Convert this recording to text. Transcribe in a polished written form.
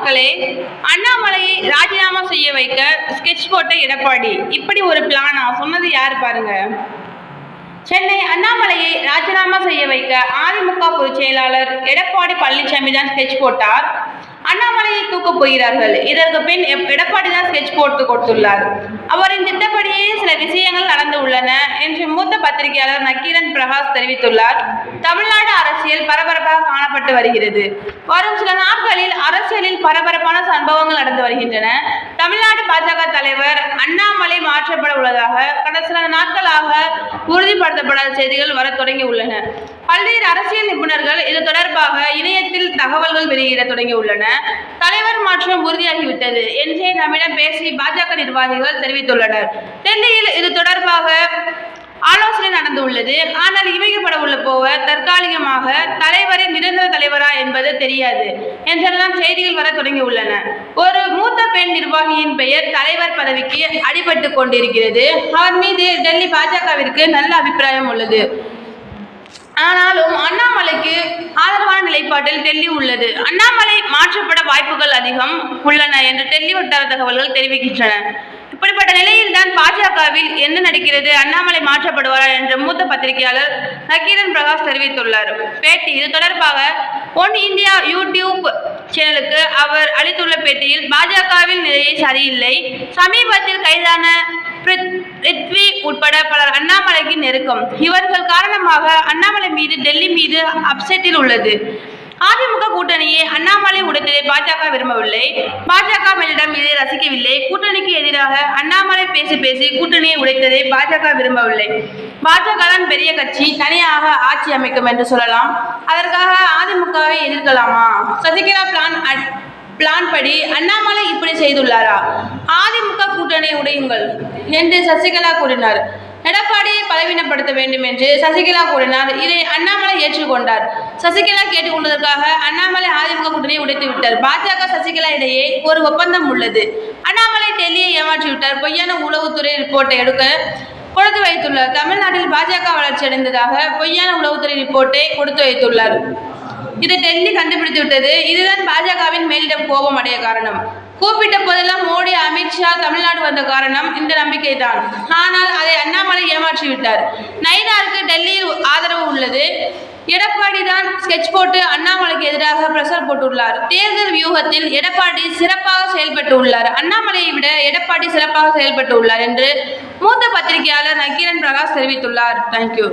மக்களே, அண்ணாமலையை ராஜினாமா செய்ய வைக்க ஸ்கெட்ச் போட்ட எடப்பாடி. இப்படி ஒரு பிளானா? சொன்னது யாரு பாருங்க. சென்னை அண்ணாமலையை ராஜினாமா செய்ய வைக்க அதிமுக பொதுச் செயலாளர் எடப்பாடி பழனிசாமி தான் ஸ்கெட்ச் போட்டார். அண்ணாமலையை தூக்கப் போகிறார்கள். இதற்கு பின் எடப்பாடி தான் ஸ்கெட்ச் போட்டு கொடுத்துள்ளார். அவரின் திட்டப்படியே சில விஷயங்கள் நடந்து உள்ளன என்று மூத்த பத்திரிகையாளர் நக்கீரன் பிரகாஷ் தெரிவித்துள்ளார். தமிழ்நாடு அரசியல் பரபரப்பாக காணப்பட்டு வருகிறது. வரும் சில நாட்களில் அரசியலில் பரபரப்பான சம்பவங்கள் நடந்து வருகின்றன. தமிழ்நாடு பாஜக தலைவர் அண்ணாமலை மாற்றப்பட உள்ளதாக கடந்த சில நாட்களாக உறுதிப்படுத்தப்படாத செய்திகள் வர தொடங்கி உள்ளன. பல்வேறு அரசியல் நிபுணர்கள் இது தொடர்பாக இணையத்தில் தகவல்கள் வெளியிட தொடங்கி உள்ளன. தலைவர் மாற்றம் உறுதியாகிவிட்டது என்றே நம்மிடம் பேசி பாஜக நிர்வாகிகள் தெரிவித்துள்ளனர். டெல்லியில் இது தொடர்பாக ஆலோசனை நடந்துள்ளது. ஆனால் இமைக்கப்பட உள்ள போவர் தற்காலிகமாக தலைவரை நிரந்தர தலைவரா என்பது தெரியாது என்றெல்லாம் செய்திகள் வர தொடங்கி உள்ளன. ஒரு மூத்த பெண் நிர்வாகியின் பெயர் தலைவர் பதவிக்கு அடிபட்டு கொண்டிருக்கிறது. அவர் மீது டெல்லி பாஜகவிற்கு நல்ல அபிப்பிராயம் உள்ளது. ஆனாலும் அண்ணாமலைக்கு ஆதரவான நிலைப்பாட்டில் டெல்லி உள்ளது. அண்ணாமலை மாற்றப்பட வாய்ப்புகள் அதிகம் உள்ளன என்று டெல்லி வட்டார தகவல்கள் தெரிவிக்கின்றன. இப்படிப்பட்ட நிலையில் தான் பாஜகவில் என்ன நடக்கிறது, அண்ணாமலை மாற்றப்படுவாரா என்று மூத்த பத்திரிகையாளர் நக்கீரன் பிரகாஷ் தெரிவித்துள்ளார். பேட்டி. இது தொடர்பாக ஒன் இந்தியா யூடியூப் சேனலுக்கு அவர் அளித்துள்ள பேட்டியில், பாஜகவில் நிலையை சரியில்லை. சமீபத்தில் கைதான பிருத்வி உட்பட பலர் அண்ணாமலைக்கு நெருக்கம். இவர்கள் காரணமாக அண்ணாமலை மீது டெல்லி மீது அப்செட்டில் உள்ளது. அதிமுக கூட்டணியை அண்ணாமலை உடைத்ததை பாஜக விரும்பவில்லை. பாஜக மேலிடம் இதை ரசிக்கவில்லை. கூட்டணிக்கு எதிராக அண்ணாமலை பேசி கூட்டணியை உடைத்ததை பாஜக விரும்பவில்லை. பாஜக தான் பெரிய கட்சி, தனியாக ஆட்சி அமைக்கும் என்று சொல்லலாம். அதற்காக அதிமுகவை எதிர்க்கலாமா? சசிகலா பிளான் படி அண்ணாமலை இப்படி செய்துள்ளாரா? அதிமுக கூட்டணியை உடையுங்கள் என்று சசிகலா கூறினார். எடப்பாடியை பலவீனப்படுத்த வேண்டும் என்று சசிகலா கூறினார். இதை அண்ணாமலை ஏற்றுக்கொண்டார். சசிகலா கேட்டுக்கொண்டதற்காக அண்ணாமலை அதிமுக கூட்டணியை உடைத்து விட்டார். பாஜக சசிகலா இடையே ஒரு ஒப்பந்தம் உள்ளது. அண்ணாமலை டெல்லியை ஏமாற்றிவிட்டார். பொய்யான உளவுத்துறை ரிப்போர்ட்டை எடுக்க கொடுத்து வைத்துள்ளார். தமிழ்நாட்டில் பாஜக வளர்ச்சி அடைந்ததாக பொய்யான உளவுத்துறை ரிப்போர்ட்டை கொடுத்து வைத்துள்ளார். இதை டெல்லி கண்டுபிடித்து விட்டது. இதுதான் பாஜகவின் மேலிடம் கோபம் அடைய காரணம். கூப்பிட்ட போதெல்லாம் மோடி, அமித்ஷா தமிழ்நாடு வந்த காரணம் இந்த நம்பிக்கை தான். ஆனால் அதை அண்ணாமலை ஏமாற்றிவிட்டார். நயினாருக்கு டெல்லியில் ஆதரவு உள்ளது. எடப்பாடி தான் ஸ்கெட்ச் போட்டு அண்ணாமலைக்கு எதிராக பிரஷர் போட்டுள்ளார். தேர்தல் வியூகத்தில் எடப்பாடி சிறப்பாக செயல்பட்டு உள்ளார். அண்ணாமலையை விட எடப்பாடி சிறப்பாக செயல்பட்டு உள்ளார் என்று மூத்த பத்திரிகையாளர் நக்கீரன் பிரகாஷ் தெரிவித்துள்ளார். தேங்க்யூ.